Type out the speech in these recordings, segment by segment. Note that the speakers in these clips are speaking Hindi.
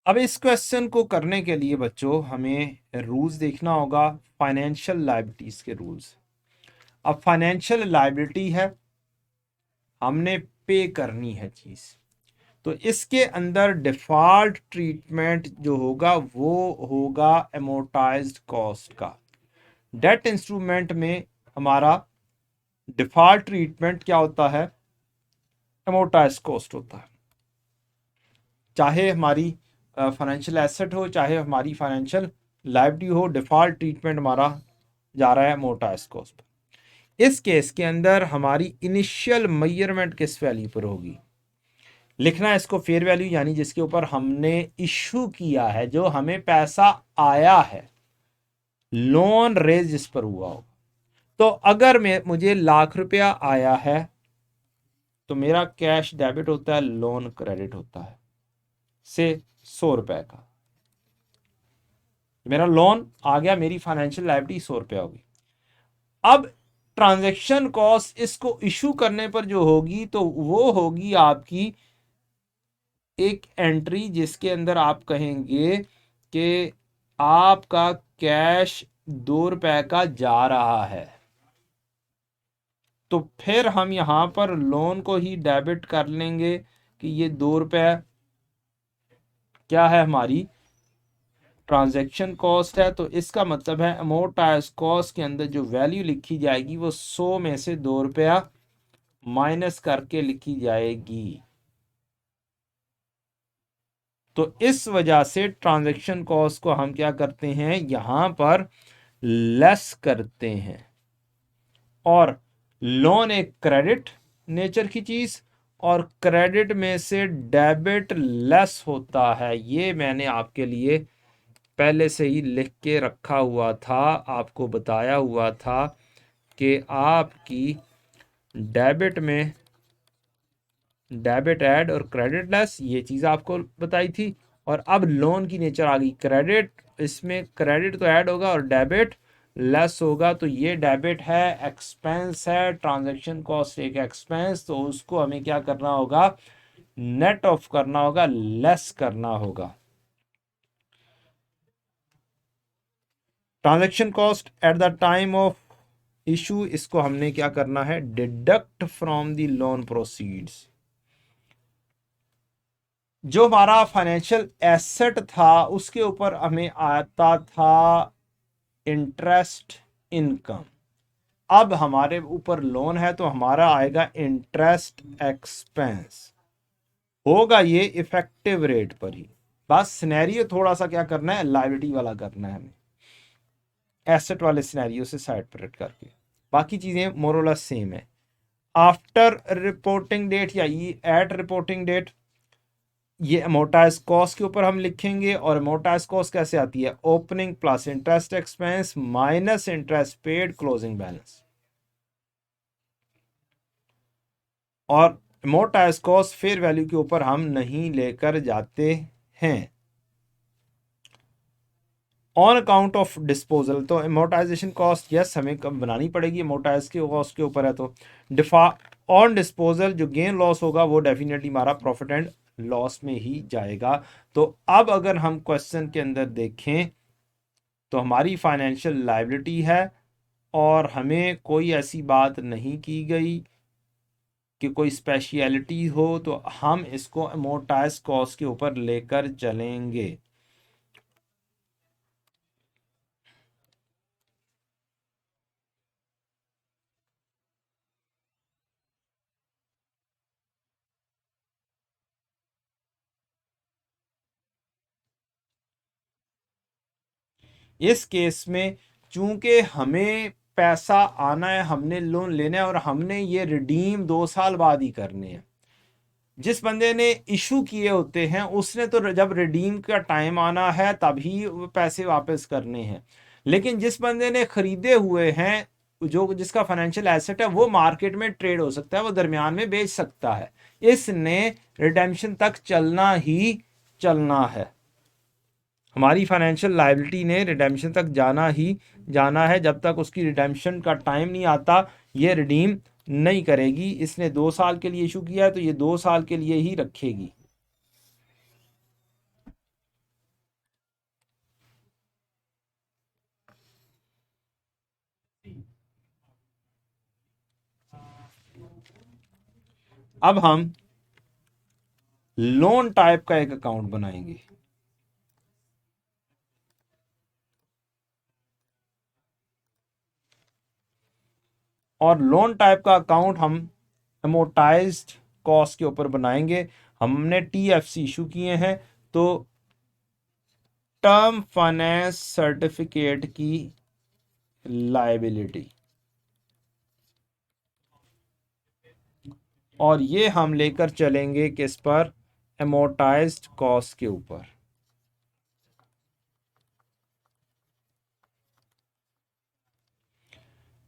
अब इस क्वेश्चन को करने के लिए बच्चों हमें रूल्स देखना होगा, फाइनेंशियल लायबिलिटीज के रूल्स। अब फाइनेंशियल लायबिलिटी है, हमने पे करनी है चीज, तो इसके अंदर डिफॉल्ट ट्रीटमेंट जो होगा वो होगा एमोर्टाइज्ड कॉस्ट का। डेट इंस्ट्रूमेंट में हमारा डिफॉल्ट ट्रीटमेंट क्या होता है? एमोर्टाइज्ड कॉस्ट होता है। चाहे हमारी फाइनेंशियल एसेट हो, चाहे हमारी फाइनेंशियल लायबिलिटी हो, डिफॉल्ट ट्रीटमेंट हमारा जा रहा है एमोर्टाइज्ड कॉस्ट। इस केस के अंदर हमारी इनिशियल मेजरमेंट किस वैल्यू पर होगी? लिखना है इसको फेयर वैल्यू, यानी जिसके ऊपर हमने इशू किया है, जो हमें पैसा आया है, लोन रेज जिस पर हुआ हो। तो अगर मुझे ₹1,00,000 आया है तो मेरा कैश डेबिट होता है, लोन क्रेडिट होता है से ₹100 का। मेरा लोन आ गया, मेरी फाइनेंशियल लायबिलिटी ₹100 होगी। अब ट्रांजैक्शन कॉस्ट इसको इशू करने पर जो होगी तो वो होगी आपकी एक एंट्री, जिसके अंदर आप कहेंगे कि आपका कैश ₹2 का जा रहा है। तो फिर हम यहां पर लोन को ही डेबिट कर लेंगे कि ये ₹2 क्या है, हमारी ट्रांजैक्शन कॉस्ट है। तो इसका मतलब है अमोर्टाइज कॉस्ट के अंदर जो वैल्यू लिखी जाएगी वो 100 में से ₹2 माइनस करके लिखी जाएगी। तो इस वजह से ट्रांजैक्शन कॉस्ट को हम क्या करते हैं, यहां पर लेस करते हैं। और लोन एक क्रेडिट नेचर की चीज, और क्रेडिट में से डेबिट लेस होता है। ये मैंने आपके लिए पहले से ही लिख के रखा हुआ था, आपको बताया हुआ था कि आपकी डेबिट में डेबिट ऐड और क्रेडिट लेस, ये चीज़ आपको बताई थी। और अब लोन की नेचर आ गई क्रेडिट, इसमें क्रेडिट तो ऐड होगा और डेबिट लेस होगा। तो ये डेबिट है, एक्सपेंस है, ट्रांजैक्शन कॉस्ट एक एक्सपेंस, तो उसको हमें क्या करना होगा, नेट ऑफ करना होगा, लेस करना होगा। Transaction cost at the time of issue, इसको हमने क्या करना है, deduct from the loan proceeds. जो हमारा फाइनेंशियल एसेट था उसके ऊपर हमें आता था इंटरेस्ट इनकम। अब हमारे ऊपर लोन है तो हमारा आएगा इंटरेस्ट एक्सपेंस, होगा ये इफेक्टिव रेट पर ही। बस सिनेरियो थोड़ा सा क्या करना है, लायबिलिटी वाला करना है हमें, एसेट वाले सिनेरियो से साइड पर रट करके, बाकी चीजें मोरलेस सेम है। आफ्टर रिपोर्टिंग डेट या एट रिपोर्टिंग डेट, ये अमोर्टाइज कॉस्ट के ऊपर हम लिखेंगे। और अमोर्टाइज कॉस्ट कैसे आती है, opening plus interest expense minus interest paid closing balance. और अमोर्टाइज कॉस्ट फेयर वैल्यू के ऊपर हम नहीं लेकर जाते हैं। ऑन अकाउंट ऑफ डिस्पोजल, तो अमोर्टाइजेशन कॉस्ट यस हमें कब बनानी पड़ेगी, अमोर्टाइज के कॉस्ट के ऊपर है। तो डिफा ऑन डिस्पोजल जो गेन लॉस होगा वो डेफिनेटली हमारा प्रॉफिट एंड लॉस में ही जाएगा। तो अब अगर हम क्वेश्चन के अंदर देखें तो हमारी फाइनेंशियल लायबिलिटी है और हमें कोई ऐसी बात नहीं की गई कि कोई स्पेशलिटी हो, तो हम इसको अमोर्टाइज कॉस्ट के ऊपर लेकर चलेंगे। इस केस में चूंकि हमें पैसा आना है, हमने लोन लेना है और हमने ये रिडीम 2 साल बाद ही करने हैं। जिस बंदे ने इशू किए होते हैं उसने तो जब रिडीम का टाइम आना है तभी वो पैसे वापस करने हैं। लेकिन जिस बंदे ने खरीदे हुए हैं, जो जिसका फाइनेंशियल एसेट है, वो मार्केट में ट्रेड हो सकता है, वो दरमियान में बेच सकता है, इसने रिडेम्पशन तक चलना ही चलना है। हमारी फाइनेंशियल लायबिलिटी ने रिडेम्पशन तक जाना ही जाना है। जब तक उसकी रिडेम्पशन का टाइम नहीं आता ये रिडीम नहीं करेगी। इसने 2 साल के लिए इशू किया है तो ये 2 साल के लिए ही रखेगी। अब हम लोन टाइप का एक अकाउंट बनाएंगे। और लोन टाइप का अकाउंट हम अमोर्टाइज्ड कॉस्ट के ऊपर बनाएंगे। हमने टीएफसी इशू किए हैं, तो टर्म फाइनेंस सर्टिफिकेट की लायबिलिटी, और ये हम लेकर चलेंगे किस पर, अमोर्टाइज्ड कॉस्ट के ऊपर।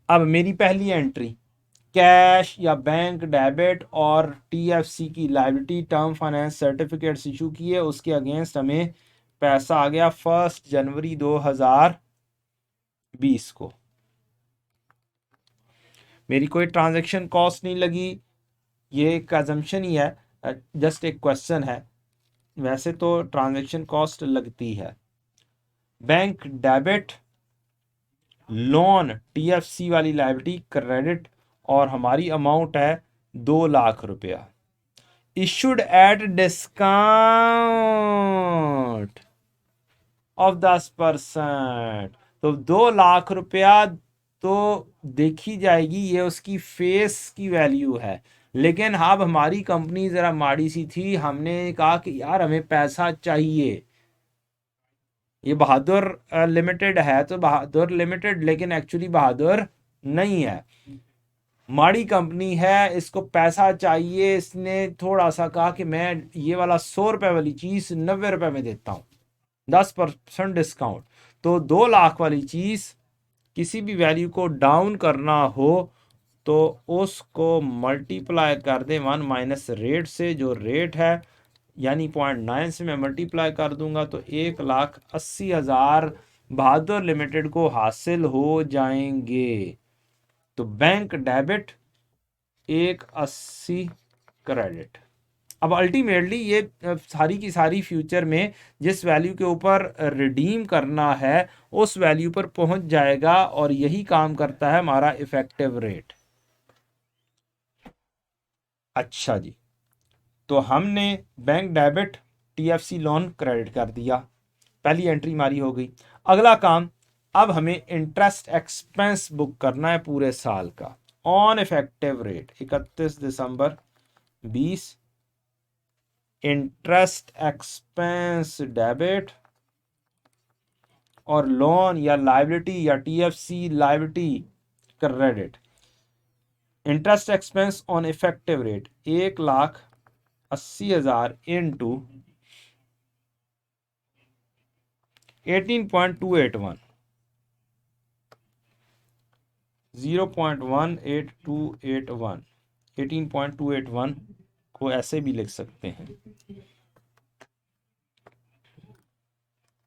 अब मेरी पहली एंट्री, कैश या बैंक डेबिट और टीएफसी की liability, term finance certificates issue किए, उसके अगेंस्ट हमें पैसा आ गया 1 जनवरी 2020 को। मेरी कोई ट्रांजैक्शन कॉस्ट नहीं लगी, ये एक अजम्पशन ही है, जस्ट एक क्वेश्चन है। वैसे तो ट्रांजैक्शन कॉस्ट लगती है। बैंक डेबिट, लोन टीएफसी वाली लायबिलिटी क्रेडिट, और हमारी अमाउंट है 2 लाख रुपया, इशूड एट डिस्काउंट ऑफ 10%। तो 2 लाख रुपया तो देखी जाएगी, ये उसकी फेस की वैल्यू है। लेकिन अब हमारी कंपनी जरा माड़ी सी थी, हमने कहा कि यार हमें पैसा चाहिए। ये बहादुर लिमिटेड है तो बहादुर लिमिटेड, लेकिन एक्चुअली बहादुर नहीं है, माड़ी कंपनी है, इसको पैसा चाहिए। इसने थोड़ा सा कहा कि मैं ये वाला 100 रुपए वाली चीज 90 रुपए में देता हूँ, 10% डिस्काउंट। तो 2 लाख वाली चीज किसी भी वैल्यू को डाउन करना हो तो उसको मल्टीप्लाई कर दे 1 माइनस रेट से, जो रेट है यानी 0.9 से मैं मल्टीप्लाई कर दूंगा, तो 1,80,000 बहादुर लिमिटेड को हासिल हो जाएंगे। तो बैंक डेबिट 180 क्रेडिट। अब अल्टीमेटली ये सारी की सारी फ्यूचर में जिस वैल्यू के ऊपर रिडीम करना है उस वैल्यू पर पहुंच जाएगा, और यही काम करता है हमारा इफेक्टिव रेट। अच्छा जी, तो हमने bank debit TFC loan credit कर दिया, पहली एंट्री हमारी हो गई। अगला काम, अब हमें इंटरेस्ट एक्सपेंस बुक करना है पूरे साल का, on effective rate 31 December 20। Interest expense debit और लोन या लायबिलिटी या TFC liability credit. Interest expense on effective rate 1,80,000 into 18.281, 0.18281, 18.281 को ऐसे भी लिख सकते हैं।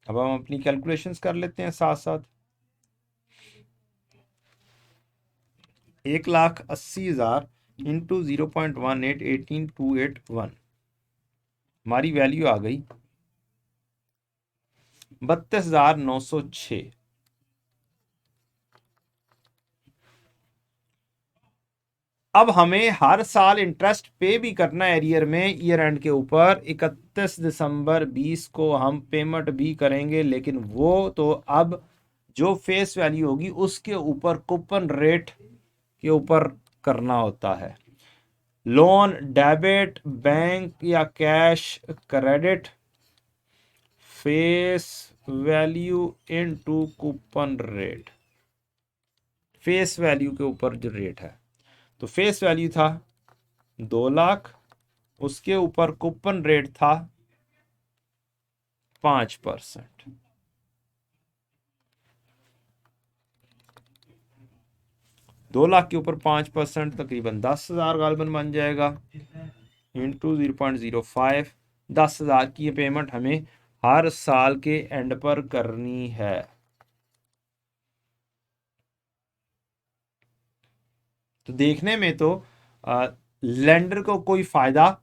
अब हम अपनी कैलकुलेशंस कर लेते हैं साथ साथ। 1,80,000 इंटू 0.18, 18,281, हमारी वैल्यू आ गई 32,906। अब हमें हर साल इंटरेस्ट पे भी करना है एरियर में, ईयर एंड के ऊपर 31 दिसंबर 20 को हम पेमेंट भी करेंगे, लेकिन वो तो अब जो फेस वैल्यू होगी उसके ऊपर कूपन रेट के ऊपर करना होता है। लोन डेबिट, बैंक या cash credit, face value into coupon rate, face value के ऊपर जो रेट है। तो फेस वैल्यू था 2 लाख, उसके ऊपर कूपन रेट था 5%। दो लाख के ऊपर 5% तकरीबन 10,000 गालबन बन जाएगा, इंटू 0.05। 10,000 की ये पेमेंट हमें हर साल के एंड पर करनी है। तो देखने में तो लेंडर को कोई फायदा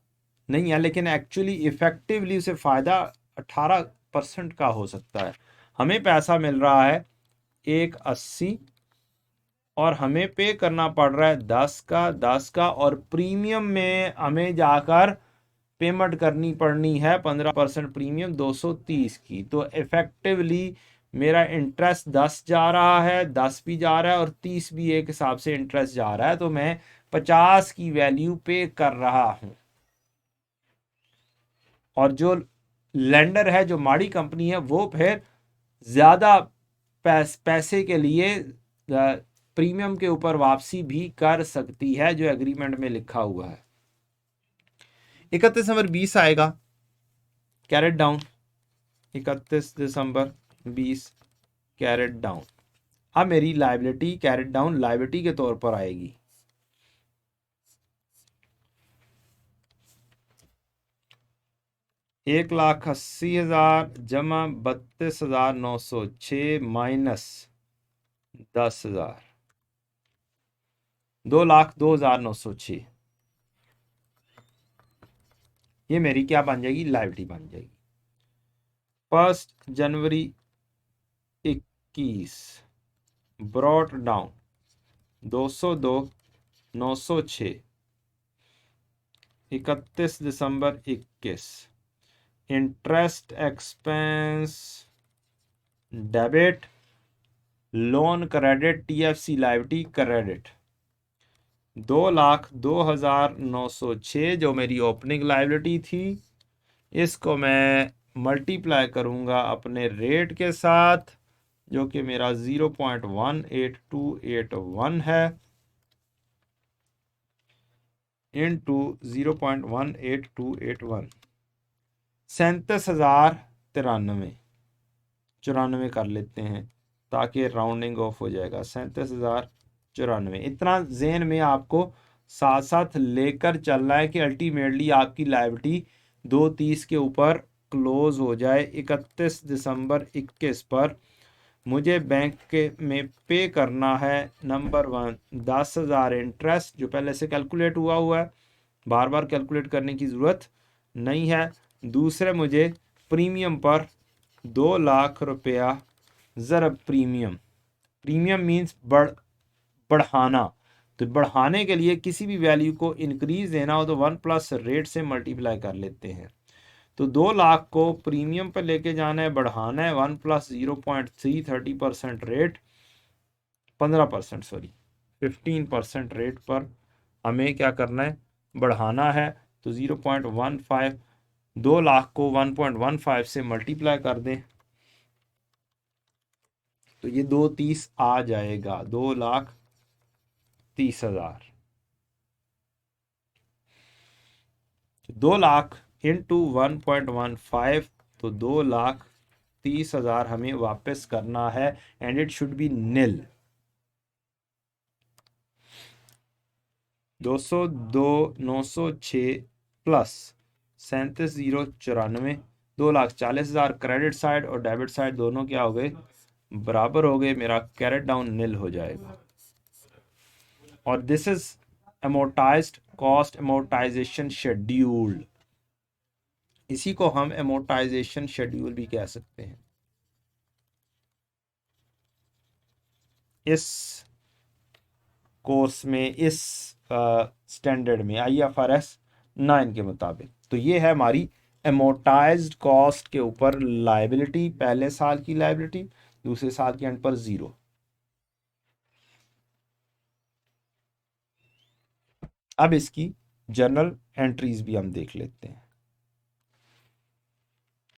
नहीं है, लेकिन एक्चुअली इफेक्टिवली उसे फायदा 18% का हो सकता है। हमें पैसा मिल रहा है 180, और हमें पे करना पड़ रहा है 10 का और प्रीमियम में हमें जाकर पेमेंट करनी पड़नी है 15% प्रीमियम 230 की। तो इफेक्टिवली मेरा इंटरेस्ट 10 जा रहा है, 10 भी जा रहा है और 30 भी एक हिसाब से इंटरेस्ट जा रहा है। तो मैं 50 की वैल्यू पे कर रहा हूं। और जो लेंडर है, जो माड़ी कंपनी है, वो फिर ज्यादा पैसे के लिए प्रीमियम के ऊपर वापसी भी कर सकती है, जो एग्रीमेंट में लिखा हुआ है। 31 नवंबर 20 आएगा कैरेट डाउन, 31 दिसंबर 20 कैरेट डाउन। अब मेरी लाइबिलिटी कैरेट डाउन लाइबिलिटी के तौर पर आएगी। $1,80,000 जमा 32,906 माइनस 10,000, 2,02,906। ये मेरी क्या बन जाएगी? लाइबिलिटी बन जाएगी। 1 जनवरी 21 ब्रॉट डाउन 202,906, 31 दिसंबर 21 interest expense debit, loan credit, TFC liability credit 2,02,906 जो मेरी ओपनिंग लाइबिलिटी थी। इसको मैं मल्टीप्लाई करूंगा अपने रेट के साथ, जो कि मेरा 0.18281 है, इंटू 0.18281, 37,093, 94 कर लेते हैं ताकि राउंडिंग ऑफ हो जाएगा। 37,094, इतना जेन में आपको साथ साथ लेकर चलना है कि अल्टीमेटली आपकी लाइबिलिटी 230 के ऊपर क्लोज हो जाए। 31 दिसंबर 21 पर मुझे बैंक के में पे करना है, नंबर 1 10,000 इंटरेस्ट जो पहले से कैलकुलेट हुआ है, बार बार कैलकुलेट करने की ज़रूरत नहीं है। दूसरे मुझे प्रीमियम पर 2 लाख रुपया ज़रब प्रीमियम, प्रीमियम मीन्स बढ़ाना। तो बढ़ाने के लिए किसी भी वैल्यू को इंक्रीज देना हो तो 1+ रेट से मल्टीप्लाई कर लेते हैं। तो 2 लाख को प्रीमियम पर लेके जाना है, बढ़ाना है 1+ 0.3 30% रेट, 15% सॉरी 15% रेट पर हमें क्या करना है? बढ़ाना है। तो 0.15, 2 लाख को 1.15 से मल्टीप्लाई कर दें तो ये 230 आ जाएगा, 2,30,000। 2 लाख इंटू 1.15 तो 2,30,000 हमें वापस करना है and it should be nil. 202,906 plus 37,094, 2,40,000 credit side और डेबिट साइड दोनों क्या हो गए? बराबर हो गए। मेरा कैरेट डाउन नील हो जाएगा। और this is amortised cost amortisation schedule. इसी को हम अमोर्टाइजेशन शेड्यूल भी कह सकते हैं। इस कोर्स में, इस स्टैंडर्ड में IFRS 9 के मुताबिक, तो ये है हमारी अमोर्टाइज्ड कॉस्ट के ऊपर लाइबिलिटी, पहले साल की लाइबिलिटी, दूसरे साल के एंड पर 0। अब इसकी जर्नल एंट्रीज भी हम देख लेते हैं।